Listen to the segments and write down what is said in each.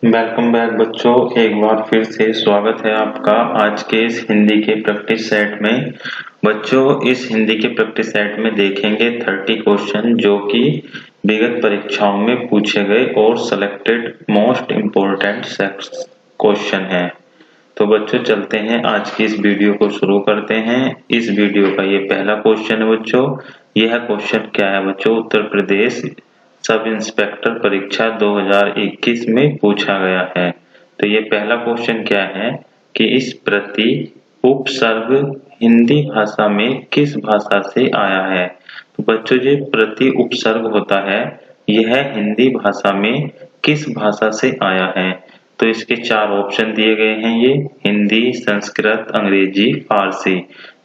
Welcome back बच्चों। एक बार फिर से स्वागत है आपका आज के इस हिंदी के प्रैक्टिस सेट में। बच्चों, इस हिंदी के प्रैक्टिस सेट में देखेंगे 30 क्वेश्चन जो कि विगत परीक्षाओं में पूछे गए और सिलेक्टेड मोस्ट इम्पोर्टेंट क्वेश्चन हैं। तो बच्चों चलते हैं, आज की इस वीडियो को शुरू करते हैं। इस वीडियो का ये पहला क्वेश्चन है बच्चों। यह क्वेश्चन क्या है बच्चों? उत्तर प्रदेश सब इंस्पेक्टर परीक्षा 2021 में पूछा गया है। तो ये पहला क्वेश्चन क्या है कि इस प्रति उपसर्ग हिंदी भाषा में किस भाषा से आया है? तो बच्चों ये प्रति उपसर्ग होता है, यह हिंदी भाषा में किस भाषा से आया है? तो इसके 4 ऑप्शन दिए गए हैं, ये हिंदी, संस्कृत, अंग्रेजी, फारसी।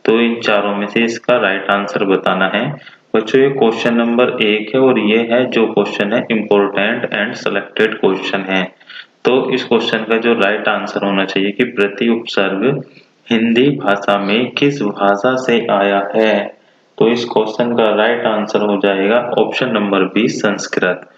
तो इन चारों में से इसका राइट आंसर बताना है। बच्चों ये क्वेश्चन नंबर 1 है और ये है जो क्वेश्चन है इम्पोर्टेंट एंड सिलेक्टेड क्वेश्चन है। तो इस क्वेश्चन का जो राइट आंसर होना चाहिए कि प्रति उपसर्ग हिंदी भाषा में किस भाषा से आया है? तो इस क्वेश्चन का राइट आंसर हो जाएगा option number B, Sanskrit.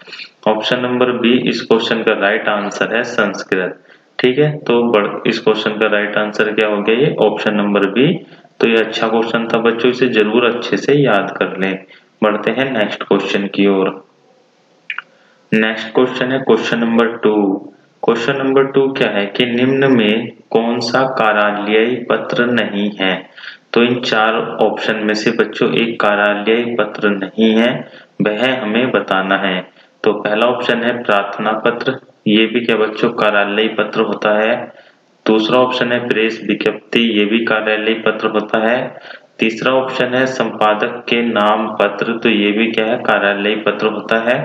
Option number B इस क्वेश्चन का राइट आंसर है, संस्कृत। ठीक है, तो इस क्वेश्चन का राइट आंसर क्या हो गया? ये ऑप्शन नंबर बी। तो ये अच्छा क्वेश्चन था बच्चों, इसे जरूर अच्छे से याद कर लें। बढ़ते हैं नेक्स्ट क्वेश्चन की ओर। नेक्स्ट क्वेश्चन है क्वेश्चन नंबर 2। क्वेश्चन नंबर 2 क्या है कि निम्न में कौन सा कार्यालयीय पत्र नहीं है? तो इन 4 ऑप्शन में से बच्चों एक कार्यालयीय पत्र नहीं है, वह हमें बताना है। तो पहला ऑप्शन है प्रार्थना पत्र, ये भी क्या बच्चों कार्यालयीय पत्र होता है। दूसरा ऑप्शन है प्रेस विज्ञप्ति, ये भी कार्यालयीय पत्र होता है। तीसरा ऑप्शन है संपादक के नाम पत्र, तो ये भी क्या है कार्यालयीय पत्र होता है।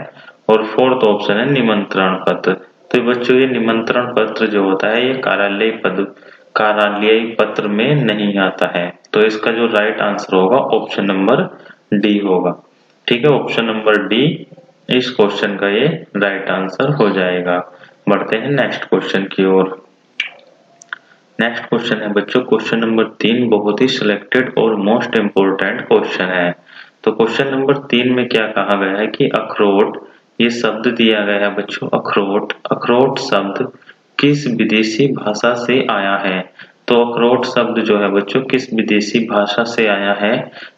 और फोर्थ ऑप्शन है निमंत्रण पत्र। तो बच्चों ये निमंत्रण पत्र जो होता है ये कार्यालयीय पत्र में नहीं आता है। तो इसका जो राइट आंसर होगा ऑप्शन नंबर डी होगा। ठीक है, ऑप्शन नंबर डी इस क्वेश्चन का ये राइट आंसर हो जाएगा। बढ़ते हैं नेक्स्ट क्वेश्चन की ओर। नेक्स्ट क्वेश्चन है बच्चों क्वेश्चन नंबर 3, बहुत ही सिलेक्टेड और मोस्ट इम्पोर्टेंट क्वेश्चन है। तो क्वेश्चन नंबर 3 में क्या कहा गया है कि अखरोट, ये शब्द दिया गया है बच्चों अखरोट। अखरोट शब्द किस विदेशी भाषा से आया है? तो अखरोट शब्द जो है बच्चों किस विदेशी भाषा से आया है?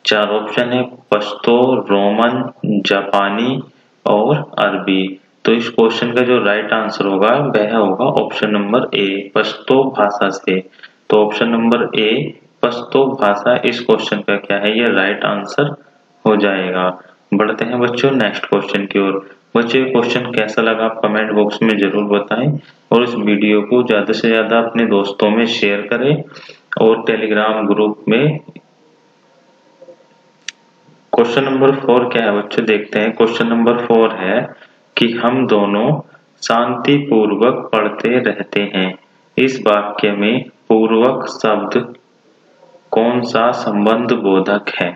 4 ऑप्शन है पश्तो, रोमन, जापानी और अरबी। तो इस क्वेश्चन का जो राइट आंसर होगा वह होगा ऑप्शन नंबर ए, पश्तो भाषा से। तो ऑप्शन नंबर ए पश्तो भाषा इस क्वेश्चन का क्या है, ये राइट आंसर हो जाएगा। बढ़ते हैं बच्चों नेक्स्ट क्वेश्चन की ओर। बच्चों ये क्वेश्चन कैसा लगा आप कमेंट बॉक्स में जरूर बताएं और इस वीडियो को ज्यादा से ज्यादा अपने दोस्तों में शेयर करें और टेलीग्राम ग्रुप में। क्वेश्चन नंबर 4 क्या है बच्चों देखते हैं। क्वेश्चन नंबर 4 है कि हम दोनों शांति पूर्वक पढ़ते रहते हैं, इस वाक्य में पूर्वक शब्द कौन सा संबंध बोधक है?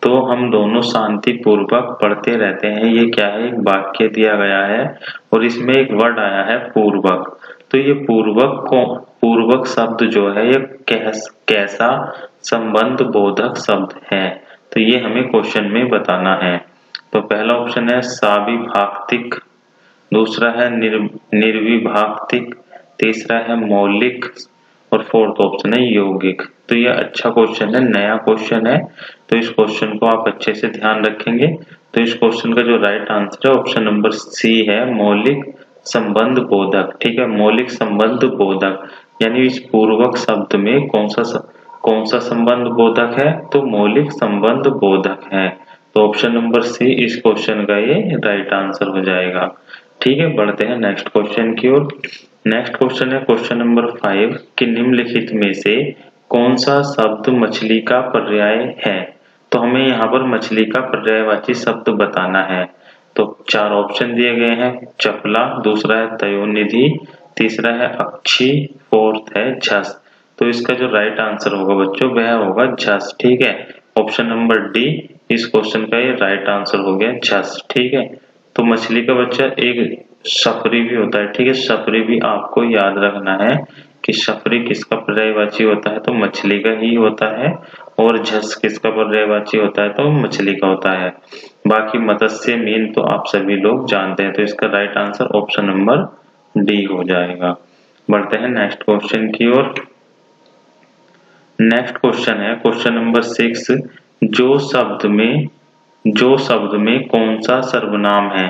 तो हम दोनों शांति पूर्वक पढ़ते रहते हैं, ये क्या है एक वाक्य दिया गया है और इसमें एक वर्ड आया है पूर्वक। तो ये पूर्वक शब्द जो है ये कैसा संबंध बोधक शब्द है? तो ये हमें क्वेश्चन में बताना है। तो पहला ऑप्शन है साविभाक्तिक, दूसरा है निर्विभाक्तिक, तीसरा है मौलिक और फोर्थ ऑप्शन है यौगिक। तो यह अच्छा क्वेश्चन है, नया क्वेश्चन है, तो इस क्वेश्चन को आप अच्छे से ध्यान रखेंगे। तो इस क्वेश्चन का जो राइट आंसर है ऑप्शन नंबर सी है, मौलिक संबंध बोधक। ठीक है, मौलिक संबंध बोधक यानी इस पूर्वक शब्द में कौन सा संबंध बोधक है? तो मौलिक संबंध बोधक है। तो ऑप्शन नंबर सी इस क्वेश्चन का ये राइट आंसर हो जाएगा। ठीक है, बढ़ते हैं नेक्स्ट क्वेश्चन की ओर। नेक्स्ट क्वेश्चन है क्वेश्चन नंबर 5 कि निम्नलिखित में से कौन सा शब्द मछली का पर्याय है? तो हमें यहाँ पर मछली का पर्यायवाची शब्द बताना है। तो 4 ऑप्शन दिए गए हैं, चपला, दूसरा है तयोनिधि, तीसरा है अक्षी, फोर्थ है झस। तो इसका जो राइट आंसर होगा बच्चों वह होगा झस। ठीक है, ऑप्शन नंबर डी इस क्वेश्चन का ये राइट आंसर हो गया झस। ठीक है, तो मछली का बच्चा एक सफरी भी होता है। ठीक है, सफरी भी आपको याद रखना है कि सफरी किसका पर्यायवाची होता है, तो मछली का ही होता है। और झस किसका पर्यायवाची होता है, तो मछली का होता है। बाकी मत्स्य, मीन तो आप सभी लोग जानते हैं। तो इसका right answer option number D हो जाएगा। बढ़ते हैं नेक्स्ट क्वेश्चन की ओर। नेक्स्ट क्वेश्चन है क्वेश्चन नंबर 6, जो शब्द में कौन सा सर्वनाम है।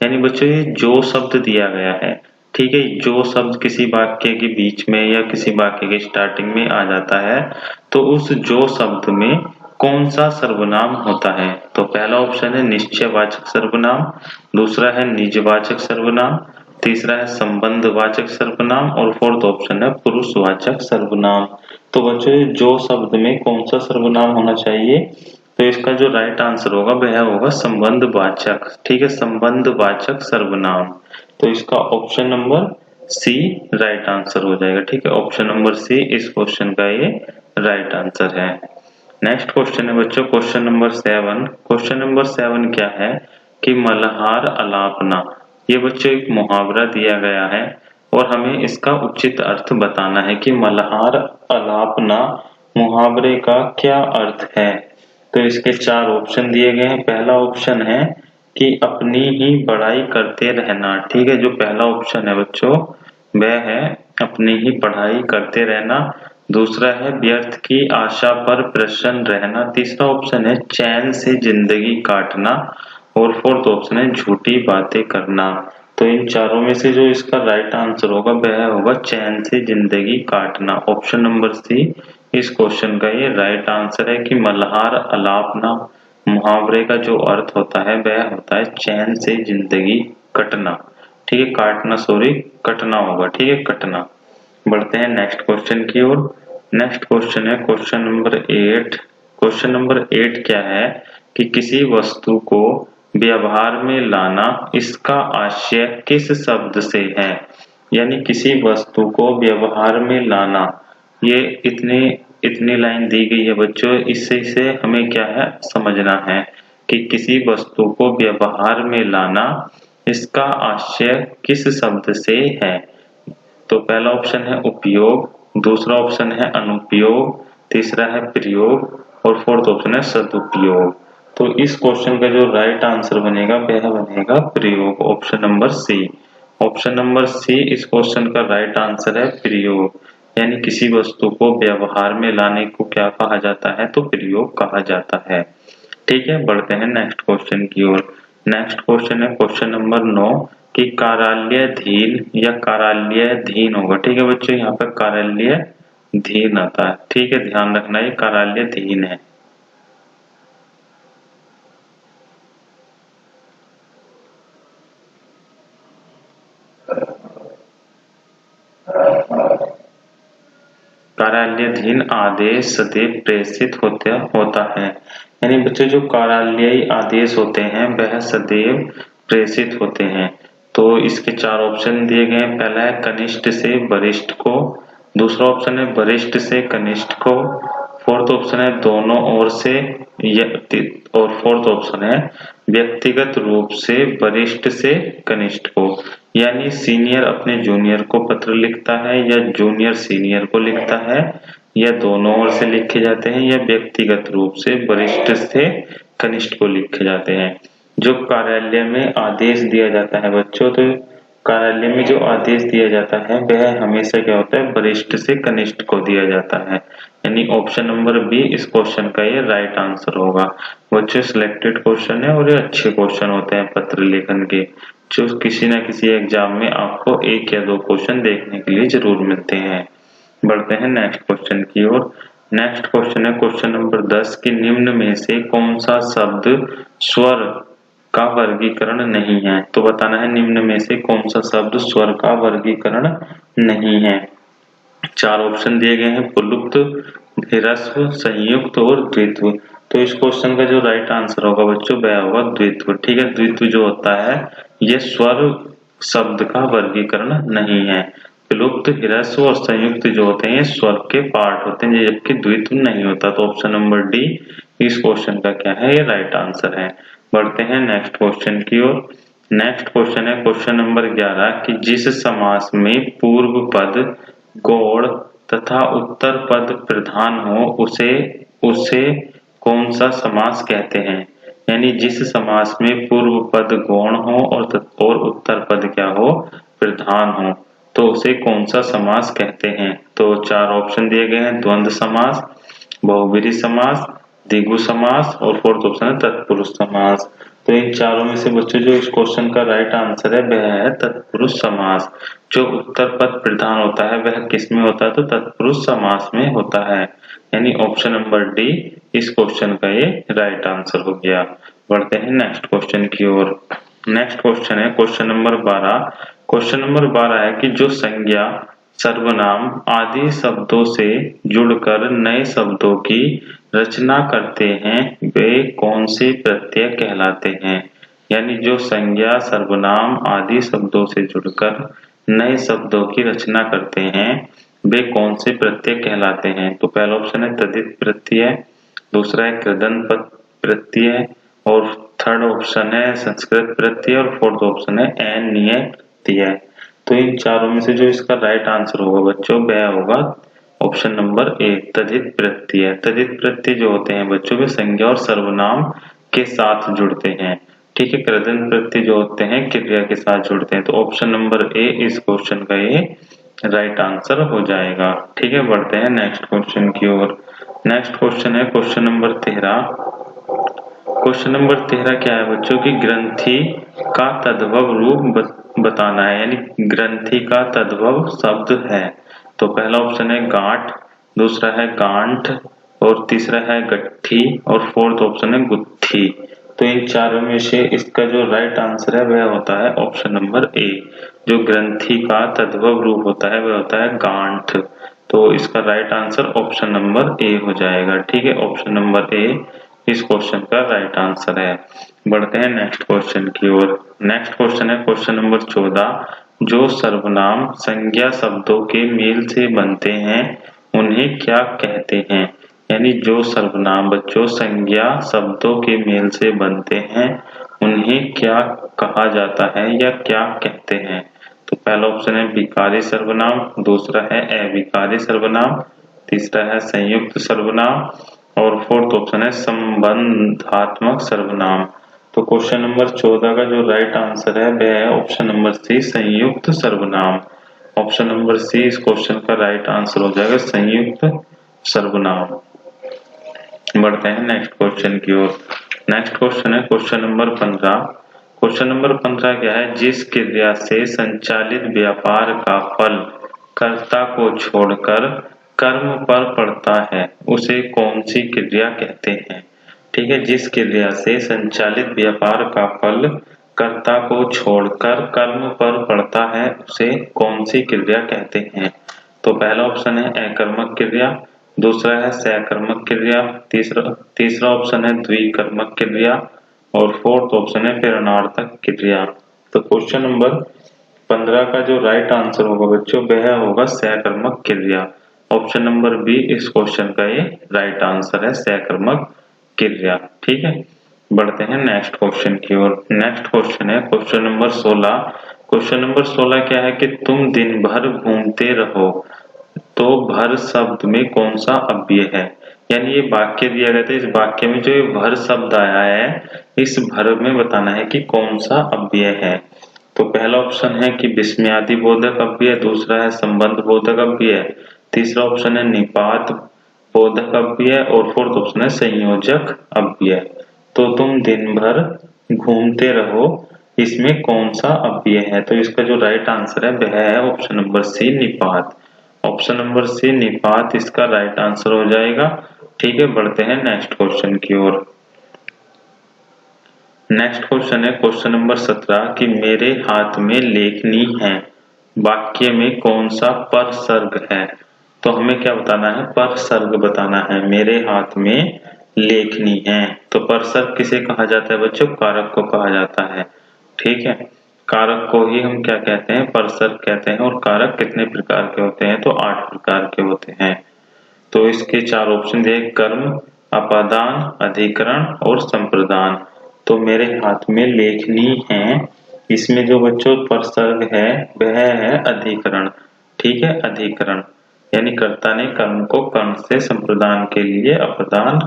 यानी बच्चों ये जो शब्द दिया गया है, ठीक है, जो शब्द किसी वाक्य के बीच में या किसी वाक्य के स्टार्टिंग में आ जाता है तो उस जो शब्द में कौन सा सर्वनाम होता है। तो पहला ऑप्शन है निश्चयवाचक सर्वनाम, दूसरा है निजवाचक सर्वनाम, तीसरा है संबंधवाचक सर्वनाम और फोर्थ ऑप्शन है पुरुषवाचक सर्वनाम। तो बच्चों जो शब्द में कौन सा सर्वनाम होना चाहिए, तो इसका जो राइट आंसर होगा वह होगा संबंधवाचक, ठीक है, संबंधवाचक सर्वनाम। तो इसका option number C right answer हो जाएगा, ठीक है, ऑप्शन नंबर सी इस क्वेश्चन का ये राइट आंसर है। नेक्स्ट क्वेश्चन है बच्चों क्वेश्चन नंबर 7। क्वेश्चन नंबर 7 क्या है कि मल्हार अलापना, ये बच्चों एक मुहावरा दिया गया है और हमें इसका उचित अर्थ बताना है कि मल्हार अलापना मुहावरे का क्या अर्थ है। तो इसके 4 ऑप्शन दिए गए हैं। पहला ऑप्शन है कि अपनी ही बड़ाई करते रहना, ठीक है, जो पहला ऑप्शन है बच्चों वह है अपनी ही पढ़ाई करते रहना। दूसरा है व्यर्थ की आशा पर प्रसन्न रहना, तीसरा ऑप्शन है चैन से जिंदगी काटना और फोर्थ ऑप्शन है झूठी बातें करना। तो इन चारों में से जो इसका राइट आंसर होगा वह होगा चैन से जिंदगी काटना, ऑप्शन नंबर सी इस क्वेश्चन का ये राइट आंसर है कि मल्हार अलापना मुहावरे का जो अर्थ होता है वह होता है चैन से जिंदगी कटना, ठीक है, काटना सॉरी कटना होगा, ठीक है, कटना। बढ़ते हैं नेक्स्ट क्वेश्चन की ओर। नेक्स्ट क्वेश्चन है क्वेश्चन नंबर 8। क्वेश्चन नंबर 8 क्या है कि किसी वस्तु को व्यवहार में लाना, इसका आशय किस शब्द से है। यानी किसी वस्तु को व्यवहार में लाना, ये इतनी लाइन दी गई है बच्चों, इससे हमें क्या है समझना है कि किसी वस्तु को व्यवहार में लाना इसका आशय किस शब्द से है। तो पहला ऑप्शन है उपयोग, दूसरा ऑप्शन है अनुपयोग, तीसरा है प्रयोग और फोर्थ ऑप्शन है सदुपयोग। तो इस क्वेश्चन का जो राइट आंसर बनेगा वह बनेगा प्रयोग, option number C. Option number C इस क्वेश्चन का राइट आंसर है प्रयोग, यानी किसी वस्तु को व्यवहार में लाने को क्या कहा जाता है, तो प्रयोग कहा जाता है। ठीक है, बढ़ते हैं नेक्स्ट क्वेश्चन की ओर। नेक्स्ट क्वेश्चन है क्वेश्चन नंबर 9 कि कार्यालयधीन या कार्यालयधीन होगा, ठीक है बच्चों, यहाँ पर कार्यालयधीन आता है, ठीक है, ध्यान रखना ये कार्यालयधीन है। कार्यालयधीन आदेश सदैव प्रेषित होता है। यानी बच्चों जो कार्यालयीय आदेश होते हैं वह सदैव प्रेषित होते हैं। तो इसके 4 ऑप्शन दिए गए हैं। पहला है कनिष्ठ से वरिष्ठ को, दूसरा ऑप्शन है वरिष्ठ से कनिष्ठ को, फोर्थ ऑप्शन है दोनों ओर से, और फोर्थ ऑप्शन है व्यक्तिगत रूप से वरिष्ठ से कनिष्ठ को। यानी सीनियर अपने जूनियर को पत्र लिखता है या जूनियर सीनियर को लिखता है या दोनों ओर से लिखे जाते हैं या व्यक्तिगत रूप से वरिष्ठ से कनिष्ठ को लिखे जाते हैं। जो कार्यालय में आदेश दिया जाता है बच्चों, तो कार्यालय में जो आदेश दिया जाता है वह हमेशा क्या होता है वरिष्ठ से कनिष्ठ को दिया जाता है। यानी ऑप्शन नंबर बी इस क्वेश्चन का ये राइट आंसर होगा। बच्चों सिलेक्टेड क्वेश्चन है और ये अच्छे क्वेश्चन होते हैं पत्र लेखन के, जो किसी न किसी एग्जाम में आपको 1 या 2 क्वेश्चन देखने के लिए जरूर मिलते हैं। बढ़ते हैं नेक्स्ट क्वेश्चन की ओर। नेक्स्ट क्वेश्चन है क्वेश्चन नंबर 10 कि निम्न में से कौन सा शब्द स्वर का वर्गीकरण नहीं है। तो बताना है निम्न में से कौन सा शब्द स्वर का वर्गीकरण नहीं है। 4 ऑप्शन दिए गए हैं पुल्लुप्त, ह्रस्व, संयुक्त और द्वित्व। तो इस क्वेश्चन का जो राइट आंसर होगा बच्चों वह होगा द्वित्व, ठीक है, द्वित्व जो होता है ये स्वर शब्द का वर्गीकरण नहीं है। विलुप्त, ह्रस्व और संयुक्त जो होते हैं स्वर के पार्ट होते हैं, जबकि द्वित्व नहीं होता। तो ऑप्शन नंबर डी इस क्वेश्चन का क्या है ये राइट आंसर है। बढ़ते हैं नेक्स्ट क्वेश्चन की ओर। नेक्स्ट क्वेश्चन है क्वेश्चन नंबर 11 कि जिस समास में पूर्व पद गौड़ तथा उत्तर पद प्रधान हो उसे कौन सा समास कहते हैं। यानी जिस समास में पूर्व पद गौण हो और उत्तर पद क्या हो प्रधान हो तो उसे कौन सा समास कहते हैं? तो चार ऑप्शन दिए गए हैं, द्वंद्व समास, बहुब्रीहि समास, द्विगु समास और फोर्थ ऑप्शन है तत्पुरुष समास। तो इन चारों में से बच्चों जो इस क्वेश्चन का राइट आंसर है वह है तत्पुरुष समास। जो उत्तर पद प्रधान होता है वह किस में होता है? तो तत्पुरुष समास में होता है, यानी ऑप्शन नंबर डी इस क्वेश्चन का ये राइट आंसर हो गया। बढ़ते हैं नेक्स्ट क्वेश्चन की ओर। नेक्स्ट क्वेश्चन है क्वेश्चन नंबर 12। क्वेश्चन नंबर 12 है कि जो संज्ञा सर्वनाम आदि शब्दों से जुड़कर नए शब्दों की रचना करते हैं वे कौन से प्रत्यय कहलाते हैं? यानी जो संज्ञा सर्वनाम आदि शब्दों से जुड़कर नए शब्दों की रचना करते हैं वे कौन से प्रत्यय कहलाते हैं? तो पहला ऑप्शन है तद्धित प्रत्यय, दूसरा है कृदंत प्रत्यय और थर्ड ऑप्शन है संस्कृत प्रत्यय और फोर्थ ऑप्शन है अनियय प्रत्यय। तो इन चारों में से जो इसका राइट आंसर होगा बच्चों वह होगा ऑप्शन नंबर ए तद्धित प्रत्यय। तद्धित प्रत्यय जो होते हैं बच्चों वे संज्ञा और सर्वनाम के साथ जुड़ते हैं, ठीक है। कृदंत प्रत्यय जो होते हैं क्रिया के साथ जुड़ते हैं। तो ऑप्शन नंबर ए इस क्वेश्चन का ये राइट आंसर हो जाएगा, ठीक है। बढ़ते हैं नेक्स्ट क्वेश्चन की ओर। नेक्स्ट क्वेश्चन है क्वेश्चन नंबर 13। क्वेश्चन नंबर 13 क्या है बच्चों की ग्रंथि का तद्भव रूप बताना है, यानी ग्रंथि का तद्भव शब्द है। तो पहला ऑप्शन है गांठ, दूसरा है गांठ और तीसरा है गट्ठी और फोर्थ ऑप्शन है गुत्थी। तो इन चारों में से इसका जो राइट आंसर है वह होता है ऑप्शन नंबर ए। जो ग्रंथि का तद्भव रूप होता है वह होता है गांठ। तो इसका right answer option number A हो जाएगा, ठीक है। ऑप्शन नंबर ए इस क्वेश्चन का राइट आंसर है। बढ़ते हैं नेक्स्ट क्वेश्चन की ओर। नेक्स्ट क्वेश्चन है क्वेश्चन नंबर 14। जो सर्वनाम संज्ञा शब्दों के मेल से बनते हैं उन्हें क्या कहते हैं? यानी जो सर्वनाम बच्चों संज्ञा शब्दों के मेल से बनते हैं उन्हें क्या कहा जाता है या क्या कहते हैं? तो पहला ऑप्शन है विकारी सर्वनाम, दूसरा है अविकारी सर्वनाम, तीसरा है संयुक्त सर्वनाम और फोर्थ ऑप्शन है संबंधात्मक सर्वनाम। तो क्वेश्चन नंबर 14 का जो राइट आंसर है वह है ऑप्शन नंबर सी संयुक्त सर्वनाम। ऑप्शन नंबर सी इस क्वेश्चन का राइट आंसर हो जाएगा संयुक्त सर्वनाम। बढ़ते हैं नेक्स्ट क्वेश्चन की ओर। नेक्स्ट क्वेश्चन है क्वेश्चन नंबर 15। क्वेश्चन नंबर 15 क्या है? जिस क्रिया से संचालित व्यापार का फल कर्ता को छोड़कर कर्म पर पड़ता है उसे कौन सी क्रिया कहते हैं? ठीक है, जिस क्रिया से संचालित व्यापार का फल कर्ता को छोड़कर कर्म पर पड़ता है उसे कौन सी क्रिया कहते हैं? तो पहला ऑप्शन है अकर्मक क्रिया, दूसरा है सकर्मक क्रिया, तीसरा ऑप्शन है द्विकर्मक क्रिया और फोर्थ ऑप्शन है प्रेरणार्थक क्रिया। तो क्वेश्चन नंबर 15 का जो राइट आंसर होगा बच्चों वह होगा सकर्मक क्रिया। ऑप्शन नंबर बी इस क्वेश्चन का ये राइट आंसर है सकर्मक क्रिया, ठीक है। बढ़ते हैं नेक्स्ट क्वेश्चन की ओर। नेक्स्ट क्वेश्चन है क्वेश्चन नंबर 16। क्वेश्चन नंबर 16 क्या है कि तुम दिन भर घूमते रहो, तो भर शब्द में कौन सा अव्यय है? यानी ये वाक्य दिया गया था, इस वाक्य में जो ये भर शब्द आया है इस भर में बताना है कि कौन सा अव्यय है। तो पहला ऑप्शन है कि विस्मयादि बोधक अव्यय, दूसरा है संबंध बोधक अव्यय, तीसरा ऑप्शन है निपात बोधक अव्यय और फोर्थ ऑप्शन है संयोजक अव्यय। तो तुम दिन भर घूमते रहो इसमें कौन सा अव्यय है? तो इसका जो राइट आंसर है वह है ऑप्शन नंबर सी निपात। ऑप्शन नंबर सी निपात इसका राइट आंसर हो जाएगा, ठीक है। बढ़ते हैं नेक्स्ट क्वेश्चन की ओर। नेक्स्ट क्वेश्चन है क्वेश्चन नंबर 17 कि मेरे हाथ में लेखनी है, वाक्य में कौन सा परसर्ग है? तो हमें क्या बताना है? परसर्ग बताना है। मेरे हाथ में लेखनी है, तो परसर्ग किसे कहा जाता है बच्चों? कारक को कहा जाता है, ठीक है। कारक को ही हम क्या कहते हैं? परसर्ग कहते हैं। और कारक कितने प्रकार के होते हैं? तो 8 प्रकार के होते हैं। तो इसके 4 ऑप्शन दिए, कर्म, अपादान, अधिकरण और संप्रदान। तो मेरे हाथ में लेखनी है, इसमें जो बच्चों परसर्ग है वह है अधिकरण, ठीक है। अधिकरण यानी कर्ता ने कर्म को कर्ण से संप्रदान के लिए अपदान।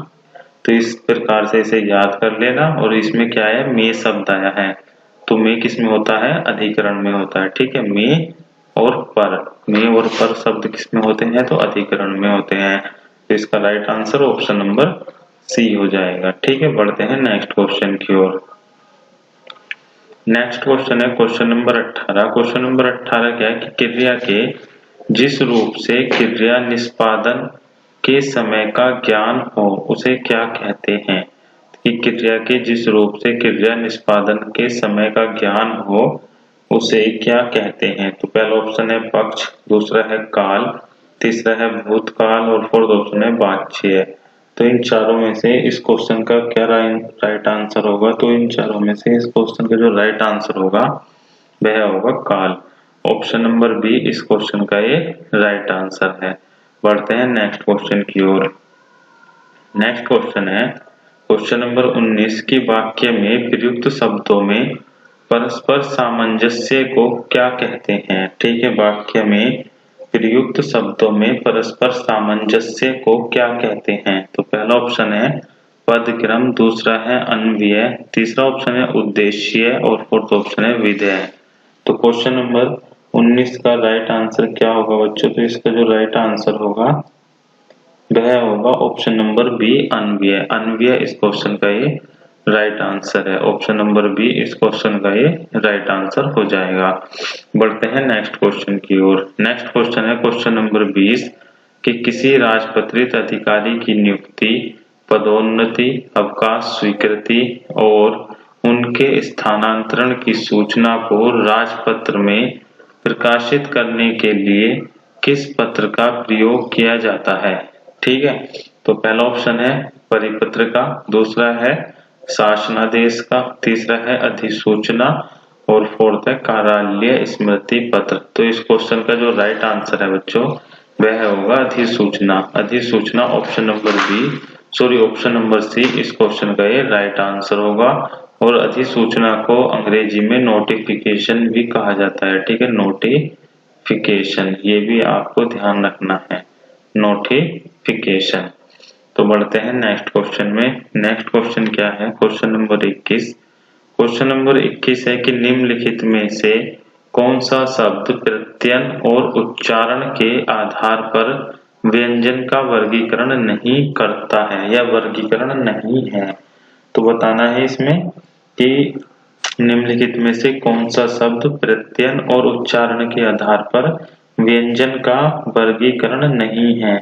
तो इस प्रकार से इसे याद कर लेना। और इसमें क्या है? में शब्द आया है, तो में किस में होता है? अधिकरण में होता है, ठीक है। में और पर। में और पर शब्द किसमें होते हैं? तो अधिकरण में होते हैं। तो इसका right answer option number C हो जाएगा। ठीक है, बढ़ते हैं नेक्स्ट क्वेश्चन की ओर। नेक्स्ट क्वेश्चन है क्वेश्चन नंबर 18। क्वेश्चन नंबर 18 क्या है कि क्रिया के जिस रूप से क्रिया निष्पादन के समय का ज्ञान हो उसे क्या कहते हैं? कि क्रिया के जिस रूप से क्रिया निष्पादन के समय का ज्ञान हो उसे क्या कहते हैं? तो पहला ऑप्शन है पक्ष, दूसरा है काल, तीसरा है भूतकाल और फोर्थ ऑप्शन है वाच्य। तो इन चारों में से इस क्वेश्चन का क्या राइट आंसर होगा? तो इन चारों में से इस क्वेश्चन का जो राइट आंसर होगा वह होगा काल। ऑप्शन नंबर बी इस क्वेश्चन का ये राइट आंसर है। बढ़ते हैं नेक्स्ट क्वेश्चन की ओर। नेक्स्ट क्वेश्चन है क्वेश्चन नंबर 19 की वाक्य में प्रयुक्त शब्दों में परस्पर सामंजस्य को क्या कहते हैं? ठीक है, वाक्य में प्रयुक्त शब्दों में परस्पर सामंजस्य को क्या कहते हैं? तो पहला ऑप्शन है पदक्रम, दूसरा है अन्वय, तीसरा ऑप्शन है उद्देश्य और फोर्थ ऑप्शन है विधेय। तो क्वेश्चन नंबर 19 का राइट आंसर क्या होगा बच्चों? तो इसका जो राइट आंसर होगा वह होगा ऑप्शन नंबर बी अन्वय। अन्वय इस क्वेश्चन का ये राइट आंसर है। ऑप्शन नंबर बी इस क्वेश्चन का ये राइट आंसर हो जाएगा। बढ़ते हैं नेक्स्ट क्वेश्चन की ओर। नेक्स्ट क्वेश्चन है क्वेश्चन नंबर 20 कि किसी राजपत्रित अधिकारी की नियुक्ति, पदोन्नति, अवकाश स्वीकृति और उनके स्थानांतरण की सूचना को राजपत्र में प्रकाशित करने के लिए किस पत्र का प्रयोग किया जाता है? ठीक है, तो पहला ऑप्शन है परिपत्र का, दूसरा है शासनादेश का, तीसरा है अधिसूचना और फोर्थ है कार्यालय स्मृति पत्र। तो इस क्वेश्चन का जो राइट आंसर है बच्चों वह होगा अधिसूचना। अधिसूचना option number option number C इस क्वेश्चन का ये राइट आंसर होगा। और अधिसूचना को अंग्रेजी में नोटिफिकेशन भी कहा जाता है। ठीक है, नोटिफिकेशन, ये भी आपको ध्यान रखना है, नोटिफिकेशन। तो बढ़ते हैं नेक्स्ट क्वेश्चन में। नेक्स्ट क्वेश्चन क्या है? Question number 21। क्वेश्चन नंबर 21 है कि निम्नलिखित में से कौन सा शब्द प्रत्ययन और उच्चारण के आधार पर व्यंजन का वर्गीकरण नहीं करता है या वर्गीकरण नहीं है? तो बताना है इसमें कि निम्नलिखित में से कौन सा शब्द प्रत्ययन और उच्चारण के आधार पर व्यंजन का वर्गीकरण नहीं है।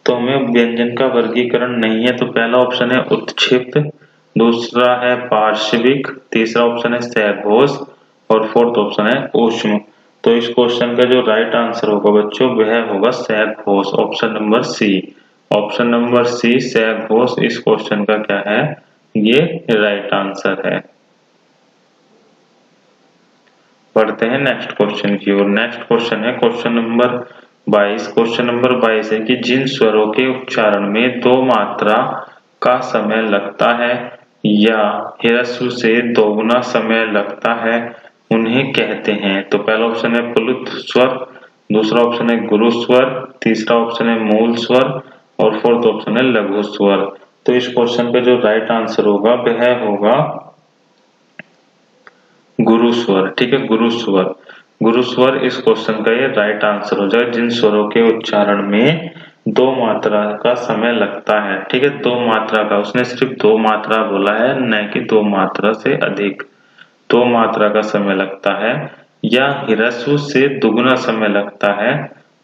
तो हमें व्यंजन का वर्गीकरण नहीं है तो पहला ऑप्शन है उत्क्षिप्त, दूसरा है पार्श्विक, तीसरा ऑप्शन है सघोष और फोर्थ ऑप्शन है ऊष्म। तो इस क्वेश्चन का जो राइट आंसर होगा बच्चों वह होगा सघोष, option number C. Option number C सघोष इस क्वेश्चन का क्या है? ये राइट आंसर है। बढ़ते हैं नेक्स्ट क्वेश्चन की ओर। नेक्स्ट क्वेश्चन है क्वेश्चन नंबर 22। क्वेश्चन नंबर 22 है कि जिन स्वरों के उच्चारण में दो मात्रा का समय लगता है या ह्रस्व से दोगुना समय लगता है उन्हें कहते हैं। तो पहला ऑप्शन है प्लुत स्वर, दूसरा ऑप्शन है गुरु स्वर, तीसरा ऑप्शन है मूल स्वर और फोर्थ ऑप्शन है लघु स्वर। तो इस क्वेश्चन का जो राइट आंसर होगा वह होगा गुरु स्वर। ठीक है, गुरु स्वर। गुरु स्वर इस क्वेश्चन का ये राइट आंसर हो जाएगा। जिन स्वरों के उच्चारण में दो मात्रा का समय लगता है। ठीक है, दो मात्रा का, उसने सिर्फ दो मात्रा बोला है, न कि दो मात्रा से अधिक। दो मात्रा का समय लगता है या ह्रस्व से दुगुना समय लगता है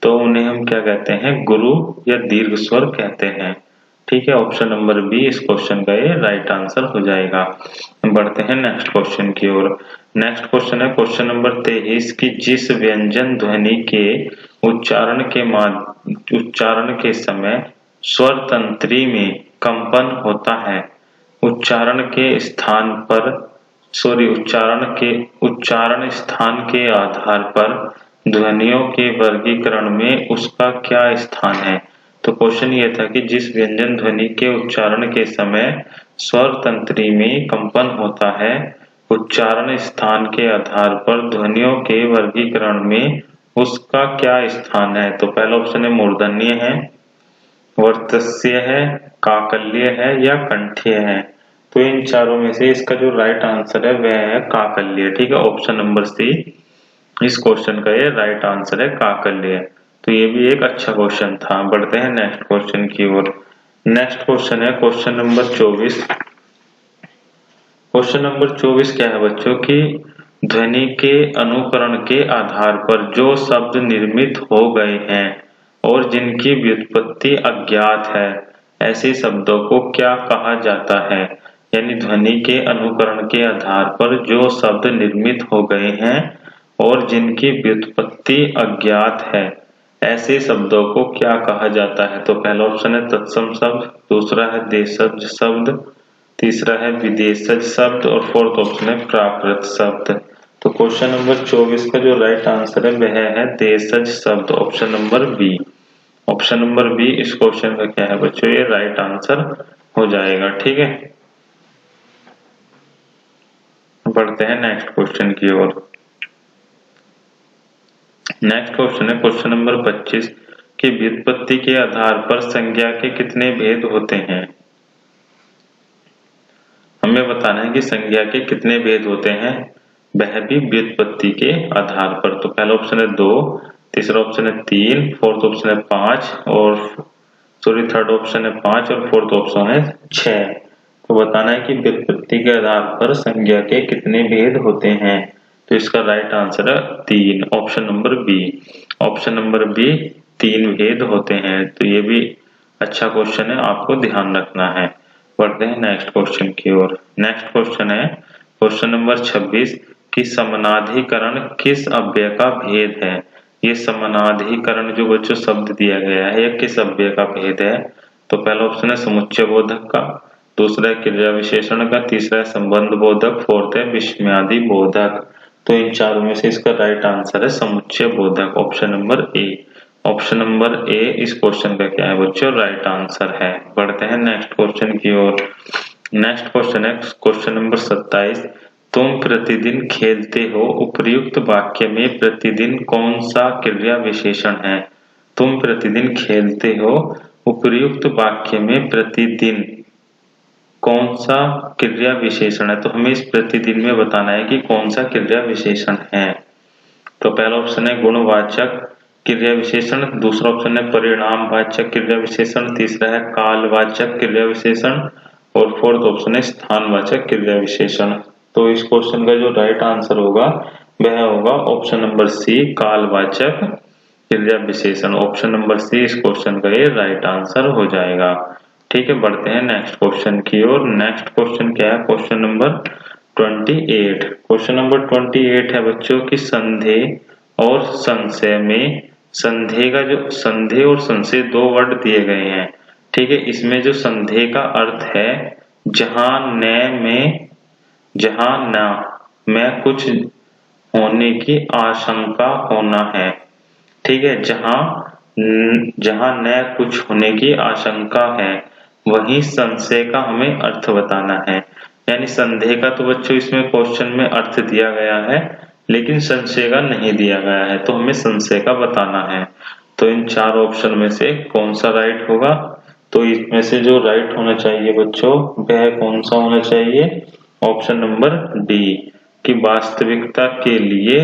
तो उन्हें हम क्या कहते हैं? गुरु या दीर्घ स्वर कहते हैं। ठीक है, ऑप्शन नंबर बी इस क्वेश्चन का ये राइट आंसर हो जाएगा। बढ़ते हैं नेक्स्ट क्वेश्चन की ओर। नेक्स्ट क्वेश्चन है क्वेश्चन नंबर 23 की जिस व्यंजन ध्वनि के उच्चारण के समय स्वर तंत्री में कंपन होता है, उच्चारण स्थान के आधार पर ध्वनियों के वर्गीकरण में उसका क्या स्थान है? तो क्वेश्चन ये था कि जिस व्यंजन ध्वनि के उच्चारण के समय स्वर तंत्री में कंपन होता है, उच्चारण स्थान के आधार पर ध्वनियों के वर्गीकरण में उसका क्या स्थान है? तो पहला ऑप्शन है मूर्धन्य है, वर्तस्य है, काकल्य है या कंठ्य है। तो इन चारों में से इसका जो राइट आंसर है वह है काकल्य। ठीक है, ऑप्शन नंबर सी इस क्वेश्चन का ये राइट आंसर है काकल्य। तो ये भी एक अच्छा क्वेश्चन था। बढ़ते हैं नेक्स्ट क्वेश्चन की ओर। नेक्स्ट क्वेश्चन है क्वेश्चन नंबर 24। क्वेश्चन नंबर 24 क्या है बच्चों की ध्वनि के अनुकरण के आधार पर जो शब्द निर्मित हो गए हैं और जिनकी व्युत्पत्ति अज्ञात है ऐसे शब्दों को क्या कहा जाता है। यानी ध्वनि के अनुकरण के आधार पर जो शब्द निर्मित हो गए हैं और जिनकी व्युत्पत्ति अज्ञात है ऐसे शब्दों को क्या कहा जाता है। तो पहला ऑप्शन है तत्सम शब्द, दूसरा है देशज शब्द, तीसरा है विदेशज शब्द और फोर्थ ऑप्शन है प्राकृत शब्द। तो क्वेश्चन नंबर 24 का जो राइट आंसर है वह है देशज शब्द, option number B. Option number B इस क्वेश्चन का क्या है बच्चों, ये राइट आंसर हो जाएगा। ठीक है, बढ़ते हैं नेक्स्ट क्वेश्चन की ओर। नेक्स्ट क्वेश्चन है क्वेश्चन नंबर 25 की व्युत्पत्ति के आधार पर संज्ञा के कितने भेद होते हैं। हमें बताना है कि संज्ञा के कितने भेद होते हैं, वह भी व्युत्पत्ति के आधार पर। तो पहला ऑप्शन है 2, तीसरा ऑप्शन है 3, फोर्थ ऑप्शन है 5 और थर्ड ऑप्शन है 5 और फोर्थ ऑप्शन है 6। तो बताना है कि व्युत्पत्ति के आधार पर संज्ञा के कितने भेद होते हैं। तो इसका राइट आंसर है 3, option number B. Option number B 3 भेद होते हैं। तो ये भी अच्छा क्वेश्चन है, आपको ध्यान रखना है। बढ़ते हैं नेक्स्ट क्वेश्चन की ओर। नेक्स्ट क्वेश्चन है क्वेश्चन नंबर 26 कि समानाधिकरण किस अव्यय का भेद है। ये समानाधिकरण जो बच्चों शब्द दिया गया है यह किस अव्यय का भेद है। तो पहला ऑप्शन है समुच्चय बोधक का, दूसरा है क्रिया विशेषण का, तीसरा है संबंध बोधक, फोर्थ है विस्मयादि बोधक। तो इन चारों में से इसका राइट आंसर है समुच्चय बोधक, option number A. Option number A इस क्वेश्चन का क्या है बच्चों, राइट आंसर है। बढ़ते हैं नेक्स्ट क्वेश्चन की ओर। नेक्स्ट क्वेश्चन है क्वेश्चन नंबर 27 तुम प्रतिदिन खेलते हो उपर्युक्त वाक्य में प्रतिदिन कौन सा क्रिया विशेषण है। तुम प्रतिदिन खेलते हो उपर्युक्त वाक्य में प्रतिदिन कौन सा क्रिया विशेषण है। तो हमें इस प्रतिदिन में बताना है कि कौन सा क्रिया विशेषण है। तो पहला ऑप्शन है गुणवाचक क्रिया विशेषण, दूसरा ऑप्शन है परिणामवाचक क्रिया विशेषण, तीसरा है कालवाचक क्रिया विशेषण और फोर्थ ऑप्शन है स्थानवाचक क्रिया विशेषण। तो इस क्वेश्चन का जो राइट आंसर होगा वह होगा ऑप्शन नंबर सी कालवाचक क्रिया विशेषण। ऑप्शन नंबर सी इस क्वेश्चन का ये राइट आंसर हो जाएगा। ठीक है, बढ़ते हैं नेक्स्ट क्वेश्चन की ओर। नेक्स्ट क्वेश्चन क्या है, क्वेश्चन नंबर 28। क्वेश्चन नंबर 28 है बच्चों की संदेह और संशय में संदेह का जो संदेह और संशय दो वर्ड दिए गए हैं। ठीक है, इसमें जो संदेह का अर्थ है जहां न में कुछ होने की आशंका होना है। ठीक है, जहां न कुछ होने की आशंका है वहीं संशय का हमें अर्थ बताना है। यानी संदेह का तो बच्चों इसमें क्वेश्चन में अर्थ दिया गया है लेकिन संशय का नहीं दिया गया है, तो हमें संशय का बताना है। तो इन चार ऑप्शन में से कौन सा राइट होगा। तो इसमें से जो राइट होना चाहिए बच्चों वह कौन सा होना चाहिए, ऑप्शन नंबर डी कि वास्तविकता के लिए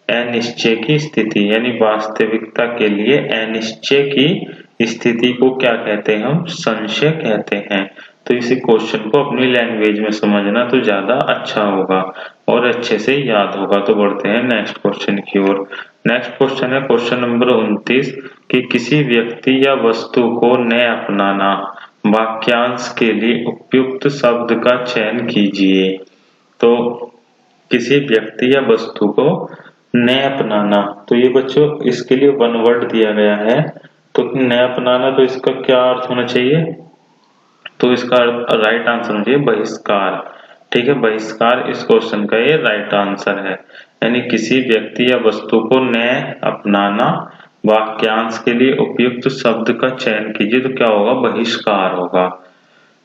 अनिश्चय की स्थिति। यानी वास्तविकता के लिए अनिश्चय की स्थिति को क्या कहते हैं, हम संशय कहते हैं। तो इसी क्वेश्चन को अपनी लैंग्वेज में समझना तो ज्यादा अच्छा होगा और अच्छे से याद होगा। तो बढ़ते हैं नेक्स्ट क्वेश्चन की ओर। नेक्स्ट क्वेश्चन है क्वेश्चन नंबर 29 कि किसी व्यक्ति या वस्तु को न अपनाना वाक्यांश के लिए उपयुक्त शब्द का चयन कीजिए। तो किसी व्यक्ति या वस्तु को न अपनाना, तो ये बच्चों इसके लिए वन वर्ड दिया गया है। तो न अपनाना तो इसका क्या अर्थ होना चाहिए, तो इसका राइट आंसर होना चाहिए बहिष्कार। ठीक है, बहिष्कार इस क्वेश्चन का ये राइट आंसर है। यानी किसी व्यक्ति या वस्तु को न अपनाना वाक्यांश के लिए उपयुक्त शब्द का चयन कीजिए, तो क्या होगा, बहिष्कार होगा।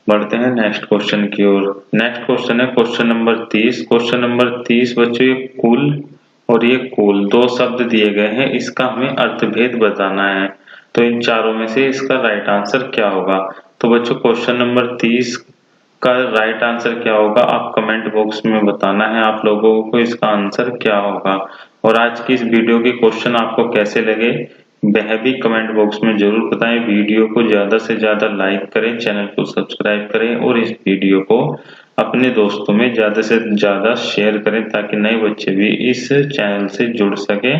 बढ़ते हैं नेक्स्ट क्वेश्चन की ओर। नेक्स्ट क्वेश्चन है क्वेश्चन नंबर 30। क्वेश्चन नंबर 30 बच्चों ये कुल और ये कुल दो शब्द दिए गए हैं, इसका हमें अर्थभेद बताना है। तो इन चारों में से इसका राइट आंसर क्या होगा। तो बच्चों क्वेश्चन नंबर 30 का राइट आंसर क्या होगा आप कमेंट बॉक्स में बताना है आप लोगों को इसका आंसर क्या होगा। और आज की इस वीडियो के क्वेश्चन आपको कैसे लगे वह भी कमेंट बॉक्स में जरूर बताएं। वीडियो को ज्यादा से ज्यादा लाइक करें, चैनल को सब्सक्राइब करें और इस वीडियो को अपने दोस्तों में ज्यादा से ज्यादा शेयर करें ताकि नए बच्चे भी इस चैनल से जुड़ सके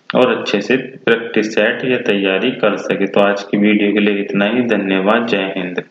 और अच्छे से प्रैक्टिस सेट या तैयारी कर सके। तो आज की वीडियो के लिए इतना ही। धन्यवाद। जय हिंद।